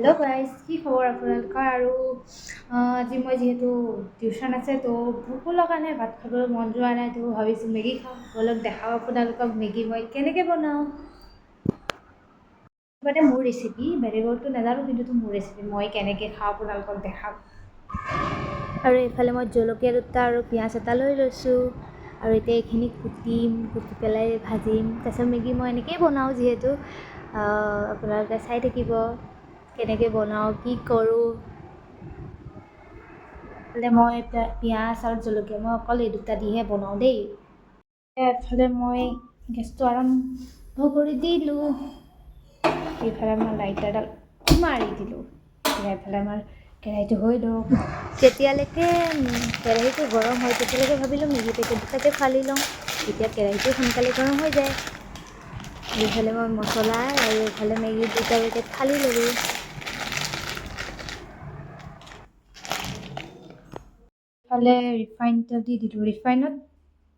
Hello' guys, কি খবৰ আপোনালোকৰ? আৰু আজি মই যিহেতু টিউশ্যন আছে তো ভোকো লগা নাই, ভাত খাবলৈ মন যোৱা নাই, তো ভাবিছোঁ মেগী খাওঁ। অলপ দেখাওঁ আপোনালোকক মেগী মই কেনেকৈ বনাওঁ। মানে মোৰ ৰেচিপি, বেলেগৰটো নাজানো, কিন্তু মোৰ ৰেচিপি মই কেনেকৈ খাওঁ আপোনালোকক দেখাম। আৰু এইফালে মই জলকীয়া দুটা আৰু পিঁয়াজ এটা লৈ লৈছোঁ। আৰু এতিয়া এইখিনি কুটি পেলাই ভাজিম। তাৰপিছত মেগী মই এনেকৈয়ে বনাওঁ, যিহেতু আপোনালোকে চাই থাকিব কেনেকৈ বনাওঁ, কি কৰোঁ। মই পিঁয়াজ আৰু জলকীয়া মই অকল এই দুটা দিহে বনাওঁ দেই। এফালে মই গেছটো আৰম্ভ কৰি দিলোঁ। এইফালে মই লাইটাৰডাল মাৰি দিলোঁ। এইফালে আমাৰ কেৰাহীটো হৈ লওক। যেতিয়ালৈকে কেৰাহীটো গৰম হয় তেতিয়ালৈকে ভাবিলোঁ মেগী পেকেট দুটাকে ফালি লওঁ। তেতিয়া কেৰাহীটো সোনকালে গৰম হৈ যায়। এইফালে মই মছলা আৰু এইফালে মেগী দুটা পেকেট ফালি ল'লোঁ। এইফালে ৰিফাইন তেল দি দিলোঁ। ৰিফাইনত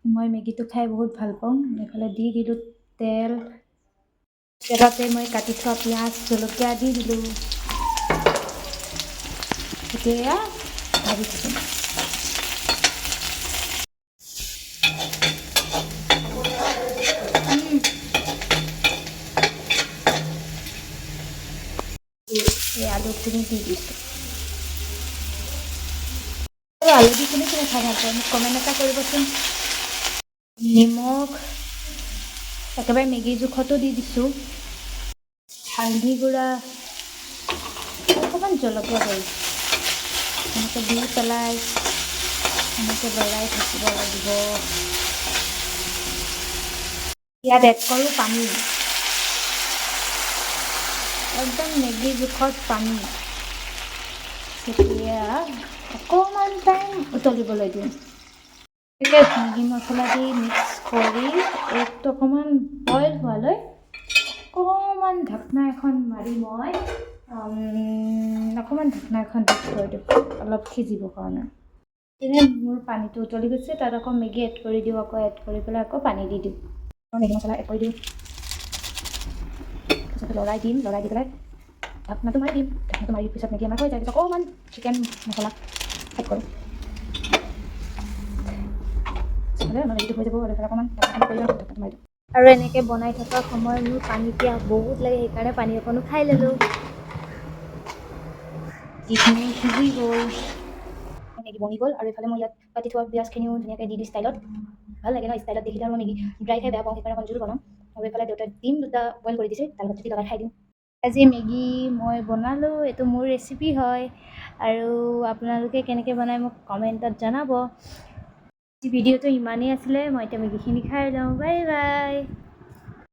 মই মেগীটো খাই বহুত ভাল পাওঁ। এইফালে দি দিলোঁ তেল। তেলতে মই কাটি থোৱা পিঁয়াজ জলকীয়া দি দিলোঁ। এতিয়া ভাজি থাকিম। এই আলুখিনি দি দিছোঁ। আলু দি কোনে খাই ভাল পায় মোক কমেণ্ট এটা কৰিবচোন। নিমখ একেবাৰে মেগীৰ জোখতো দি দিছোঁ। হালধি গুড়া, অকণমান জলকীয়া গুড়ি, এনেকৈ দি পেলাই এনেকৈ লৰাই থাকিব লাগিব। ইয়াত এড কৰোঁ পানী, একদম মেগীৰ জোখত পানী। তেতিয়া অকণমান টাইম উতলিবলৈ দিওঁ। মেগী মছলা দি মিক্স কৰি এইটো অকণমান বইল হোৱালৈ অকণমান ঢাকনা এখন মাৰি মই অকণমান ঢাকনা এখন দি থৈ দিওঁ, অলপ সিজিবৰ কাৰণে। তেনে মোৰ পানীটো উতলি গৈছে, তাত আকৌ মেগী এড কৰি দিওঁ। আকৌ এড কৰি পেলাই আকৌ পানী দি দিওঁ। মেগী মছলা এড কৰি দিওঁ, তাৰপিছত লৰাই দি পেলাই ঢাকনাটো মাৰি দিম। ঢাকনাটো মাৰি পিছত মেগী আমাৰ হৈ যায়। তাৰপিছত অকণমান চিকেন মছলা এড কৰোঁ। মেগীটো হৈ যাব। অকণমান কৰি লওঁ, ঢাকনাটো মাৰি দিওঁ। আৰু এনেকৈ বনাই থকাৰ সময়ত মোৰ পানী পিয়াহ বহুত লাগে, সেইকাৰণে পানী অকণো খাই ল'লোঁ। যিখিনি সিজি গ'ল, মেগী বনি গ'ল। আৰু এইফালে মই ইয়াত কাটি থোৱা পিঁয়াজখিনিও ধুনীয়াকৈ দি ষ্টাইলত ভাল লাগে ন। ষ্টাইলত দেখিলে আৰু মেগী ড্ৰাই খাই বেয়া পাওঁ, সেইকাৰণে অকণ জোল বনাওঁ। আৰু এইফালে দেউতাই ডিম দুটা বইল কৰি দিছে, তাৰ লগত জুতি লগাই খাই দিওঁ। আজি মেগী মই বনালোঁ, এইটো মোৰ ৰেচিপি হয়। আৰু আপোনালোকে কেনেকৈ বনাই মোক কমেণ্টত জনাব। ভিডিঅ'টো ইমানেই আছিলে। মই এতিয়া মেগীখিনি খাই লওঁ। Bye bye.